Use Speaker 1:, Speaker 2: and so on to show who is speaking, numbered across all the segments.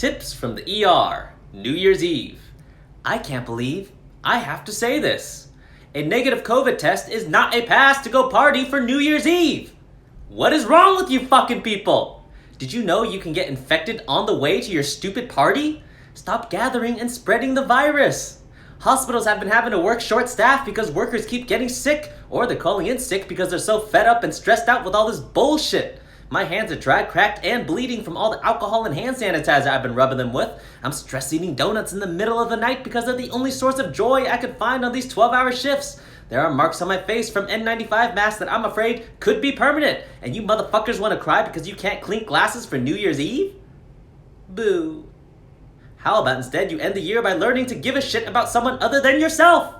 Speaker 1: Tips from the ER, New Year's Eve. I can't believe I have to say this. A negative COVID test is not a pass to go party for New Year's Eve. What is wrong with you fucking people? Did you know you can get infected on the way to your stupid party? Stop gathering and spreading the virus. Hospitals have been having to work short staff because workers keep getting sick, or they're calling in sick because they're so fed up and stressed out with all this bullshit. My hands are dry, cracked, and bleeding from all the alcohol and hand sanitizer I've been rubbing them with. I'm stress eating donuts in the middle of the night because they're the only source of joy I could find on these 12-hour shifts. There are marks on my face from N95 masks that I'm afraid could be permanent. And you motherfuckers want to cry because you can't clink glasses for New Year's Eve? Boo. How about instead you end the year by learning to give a shit about someone other than yourself?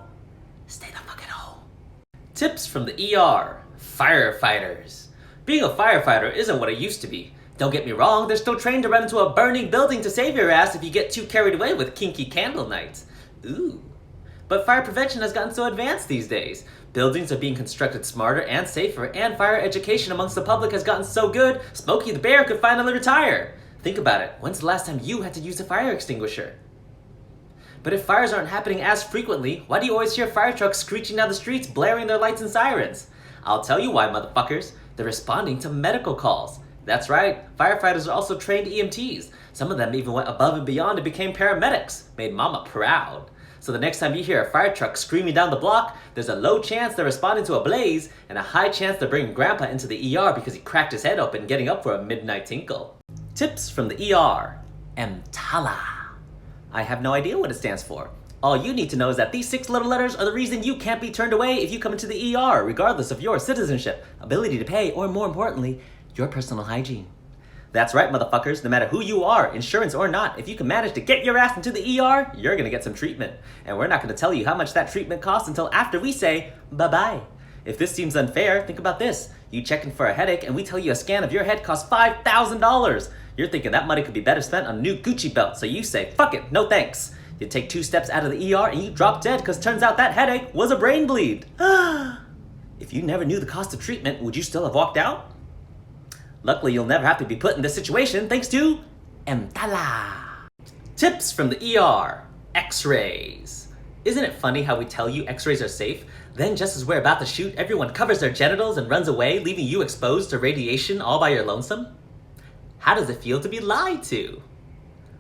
Speaker 1: Stay the fuck at home. Tips from the ER, Firefighters. Being a firefighter isn't what it used to be. Don't get me wrong, they're still trained to run into a burning building to save your ass if you get too carried away with kinky candle nights. Ooh. But fire prevention has gotten so advanced these days. Buildings are being constructed smarter and safer, and fire education amongst the public has gotten so good, Smokey the Bear could finally retire. Think about it, when's the last time you had to use a fire extinguisher? But if fires aren't happening as frequently, why do you always hear fire trucks screeching down the streets, blaring their lights and sirens? I'll tell you why, motherfuckers. They're responding to medical calls. That's right, firefighters are also trained EMTs. Some of them even went above and beyond and became paramedics. Made mama proud. So the next time you hear a fire truck screaming down the block, there's a low chance they're responding to a blaze, and a high chance they're bringing grandpa into the ER because he cracked his head open getting up for a midnight tinkle. Tips from the ER, EMTALA. I have no idea what it stands for. All you need to know is that these 6 little letters are the reason you can't be turned away if you come into the ER, regardless of your citizenship, ability to pay, or more importantly, your personal hygiene. That's right, motherfuckers, no matter who you are, insurance or not, if you can manage to get your ass into the ER, you're gonna get some treatment. And we're not gonna tell you how much that treatment costs until after we say bye-bye. If this seems unfair, think about this. You check in for a headache and we tell you a scan of your head costs $5,000. You're thinking that money could be better spent on a new Gucci belt, so you say, fuck it, no thanks. You take 2 steps out of the ER and you drop dead because turns out that headache was a brain bleed. If you never knew the cost of treatment, would you still have walked out? Luckily, you'll never have to be put in this situation thanks to EMTALA. Tips from the ER, X-rays. Isn't it funny how we tell you X-rays are safe, then just as we're about to shoot, everyone covers their genitals and runs away, leaving you exposed to radiation all by your lonesome? How does it feel to be lied to?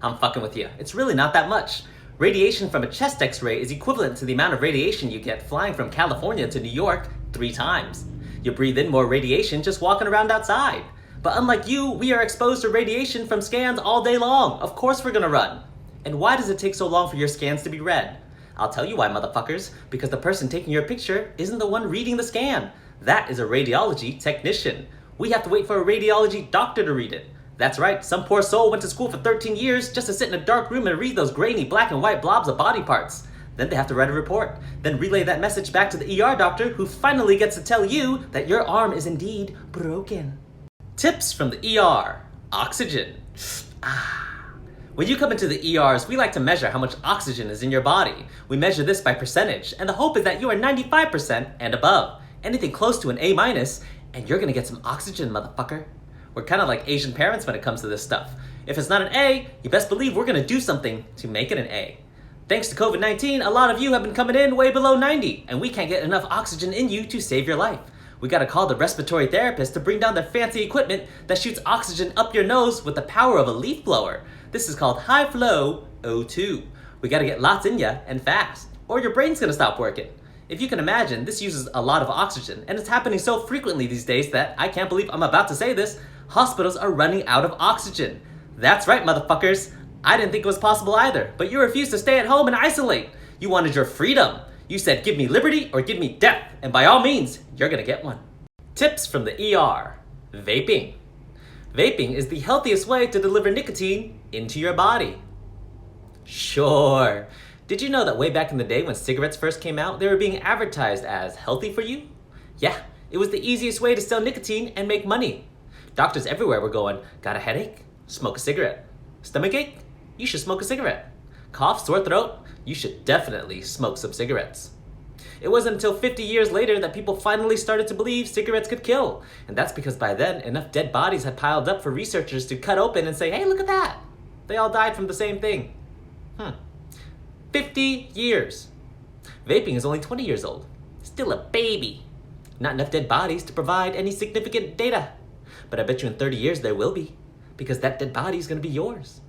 Speaker 1: I'm fucking with you. It's really not that much. Radiation from a chest X-ray is equivalent to the amount of radiation you get flying from California to New York 3 times. You breathe in more radiation just walking around outside. But unlike you, we are exposed to radiation from scans all day long. Of course we're gonna run. And why does it take so long for your scans to be read? I'll tell you why, motherfuckers. Because the person taking your picture isn't the one reading the scan. That is a radiology technician. We have to wait for a radiology doctor to read it. That's right, some poor soul went to school for 13 years just to sit in a dark room and read those grainy black and white blobs of body parts. Then they have to write a report, then relay that message back to the ER doctor who finally gets to tell you that your arm is indeed broken. Tips from the ER, oxygen. When you come into the ERs, we like to measure how much oxygen is in your body. We measure this by percentage, and the hope is that you are 95% and above. Anything close to an A-, and you're gonna get some oxygen, motherfucker. We're kind of like Asian parents when it comes to this stuff. If it's not an A, you best believe we're gonna do something to make it an A. Thanks to COVID-19, a lot of you have been coming in way below 90, and we can't get enough oxygen in you to save your life. We gotta call the respiratory therapist to bring down their fancy equipment that shoots oxygen up your nose with the power of a leaf blower. This is called high flow O2. We gotta get lots in ya and fast, or your brain's gonna stop working. If you can imagine, this uses a lot of oxygen, and it's happening so frequently these days that I can't believe I'm about to say this, hospitals are running out of oxygen. That's right, motherfuckers. I didn't think it was possible either, but you refused to stay at home and isolate. You wanted your freedom. You said, give me liberty or give me death, and by all means, you're gonna get one. Tips from the ER, vaping. Vaping is the healthiest way to deliver nicotine into your body. Sure. Did you know that way back in the day when cigarettes first came out, they were being advertised as healthy for you? Yeah, it was the easiest way to sell nicotine and make money. Doctors everywhere were going, got a headache? Smoke a cigarette. Stomachache? You should smoke a cigarette. Cough, sore throat? You should definitely smoke some cigarettes. It wasn't until 50 years later that people finally started to believe cigarettes could kill. And that's because by then, enough dead bodies had piled up for researchers to cut open and say, hey, look at that. They all died from the same thing. 50 years. Vaping is only 20 years old. Still a baby. Not enough dead bodies to provide any significant data. But I bet you in 30 years there will be, because that dead body is going to be yours.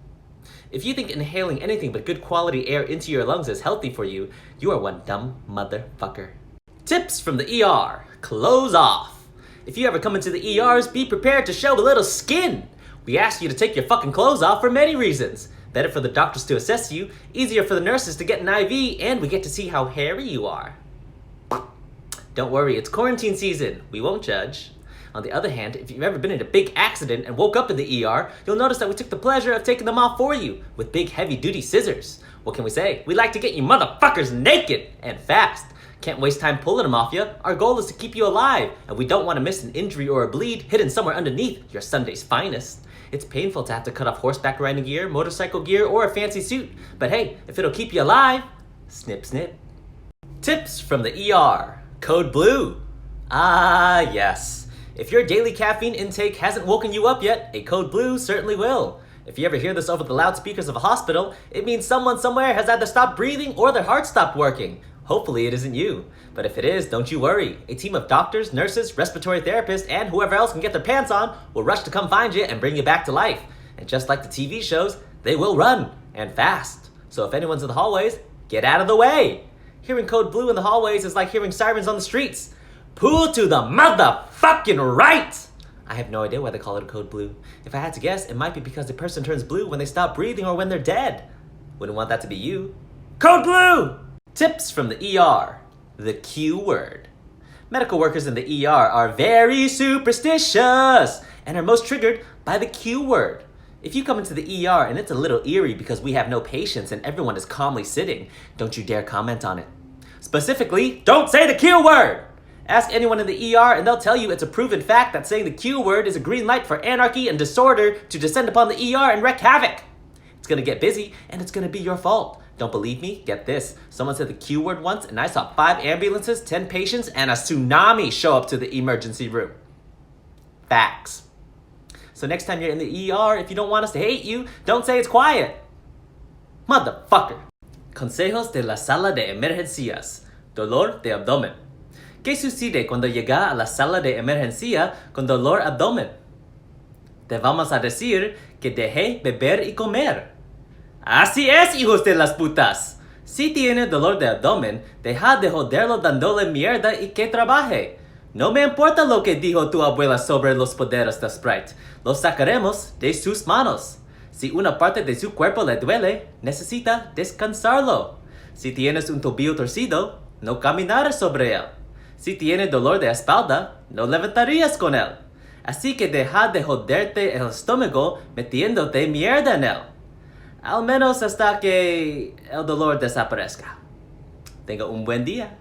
Speaker 1: If you think inhaling anything but good quality air into your lungs is healthy for you, you are one dumb motherfucker. Tips from the ER. Clothes off. If you ever come into the ERs, be prepared to show a little skin. We ask you to take your fucking clothes off for many reasons. Better for the doctors to assess you, easier for the nurses to get an IV, and we get to see how hairy you are. Don't worry, it's quarantine season. We won't judge. On the other hand, if you've ever been in a big accident and woke up in the ER, you'll notice that we took the pleasure of taking them off for you with big heavy-duty scissors. What can we say? We like to get you motherfuckers naked and fast. Can't waste time pulling them off you. Our goal is to keep you alive, and we don't want to miss an injury or a bleed hidden somewhere underneath your Sunday's finest. It's painful to have to cut off horseback riding gear, motorcycle gear, or a fancy suit. But hey, if it'll keep you alive, snip snip. Tips from the ER. Code Blue. Ah, yes. If your daily caffeine intake hasn't woken you up yet, a Code Blue certainly will. If you ever hear this over the loudspeakers of a hospital, it means someone somewhere has either stopped breathing or their heart stopped working. Hopefully it isn't you. But if it is, don't you worry. A team of doctors, nurses, respiratory therapists, and whoever else can get their pants on will rush to come find you and bring you back to life. And just like the TV shows, they will run, and fast. So if anyone's in the hallways, get out of the way. Hearing Code Blue in the hallways is like hearing sirens on the streets. Pull to the motherfucking right! I have no idea why they call it a Code Blue. If I had to guess, it might be because the person turns blue when they stop breathing or when they're dead. Wouldn't want that to be you. Code Blue! Tips from the ER. The Q word. Medical workers in the ER are very superstitious and are most triggered by the Q word. If you come into the ER and it's a little eerie because we have no patients and everyone is calmly sitting, don't you dare comment on it. Specifically, don't say the Q word! Ask anyone in the ER and they'll tell you it's a proven fact that saying the Q word is a green light for anarchy and disorder to descend upon the ER and wreak havoc. It's gonna get busy and it's gonna be your fault. Don't believe me? Get this. Someone said the Q word once and I saw 5 ambulances, 10 patients, and a tsunami show up to the emergency room. Facts. So next time you're in the ER, if you don't want us to hate you, don't say it's quiet. Motherfucker. Consejos de la sala de emergencias. Dolor de abdomen. ¿Qué sucede cuando llega a la sala de emergencia con dolor abdomen? Te vamos a decir que deje beber y comer. Así es, hijos de las putas. Si tiene dolor de abdomen, deja de joderlo dándole mierda y que trabaje. No me importa lo que dijo tu abuela sobre los poderes de Sprite. Los sacaremos de sus manos. Si una parte de su cuerpo le duele, necesita descansarlo. Si tienes un tobillo torcido, no caminar sobre él. Si tiene dolor de espalda, no levantarías con él. Así que deja de joderte el estómago metiéndote mierda en él. Al menos hasta que el dolor desaparezca. Tenga un buen día.